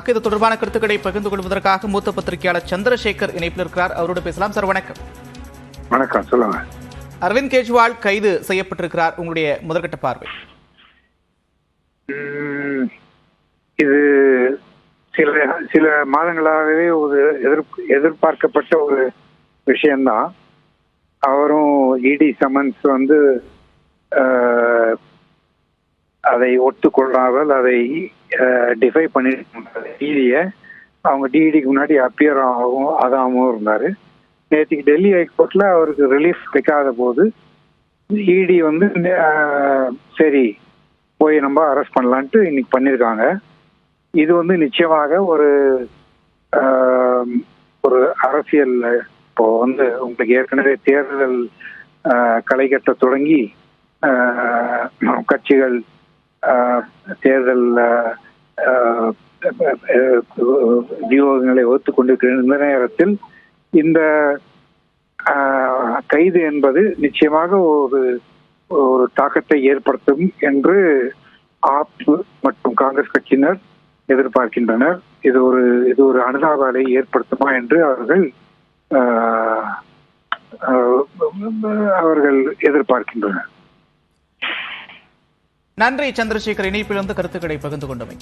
நமக்கு இது தொடர்பான கருத்துக்களை பகிர்ந்து கொள்வதற்காக மூத்த பத்திரிகையாளர் சந்திரசேகர் இணைப்பில் இருக்கிறார். அவரோடு பேசலாம். சார் வணக்கம். வணக்கம், சொல்லுங்க. அரவிந்த் கெஜ்ரிவால் கைது செய்யப்பட்டிருக்கிறார், உங்களுடைய முதற்கட்ட பார்வை? இது சில மாதங்களாகவே ஒரு எதிர்பார்க்கப்பட்ட ஒரு விஷயம்தான். அவரும் இடி சமன்ஸ் அதை ஒத்துக்கொள்ளாமல் அதை டிஃபை பண்ணிட்டு டிடியை அவங்க டிடிக்கு முன்னாடி அப்பியர் ஆகாமல் இருந்தாரு. நேற்றுக்கு டெல்லி ஹைகோர்ட்ல அவருக்கு ரிலீஃப் கிடைக்காத போது இடி சரி போய் நம்ம அரெஸ்ட் பண்ணலான்ட்டு இன்னைக்கு பண்ணியிருக்காங்க. இது நிச்சயமாக ஒரு அரசியல் இப்போ உங்களுக்கு ஏற்கனவே தேர்தல் களை கட்ட தொடங்கி கட்சிகள் தேர்தல் வியூகங்களை வகுத்துக் கொண்டிருக்கிற இந்த நேரத்தில் இந்த கைது என்பது நிச்சயமாக ஒரு தாக்கத்தை ஏற்படுத்தும் என்று ஆப் மற்றும் காங்கிரஸ் கட்சியினர் எதிர்பார்க்கின்றனர். இது ஒரு அனுதாப அலையை ஏற்படுத்துமா என்று அவர்கள் எதிர்பார்க்கின்றனர். நன்றி சந்திரசேகர், இணைப்பிலிருந்து கருத்துக்களை பகிர்ந்து கொண்டமை.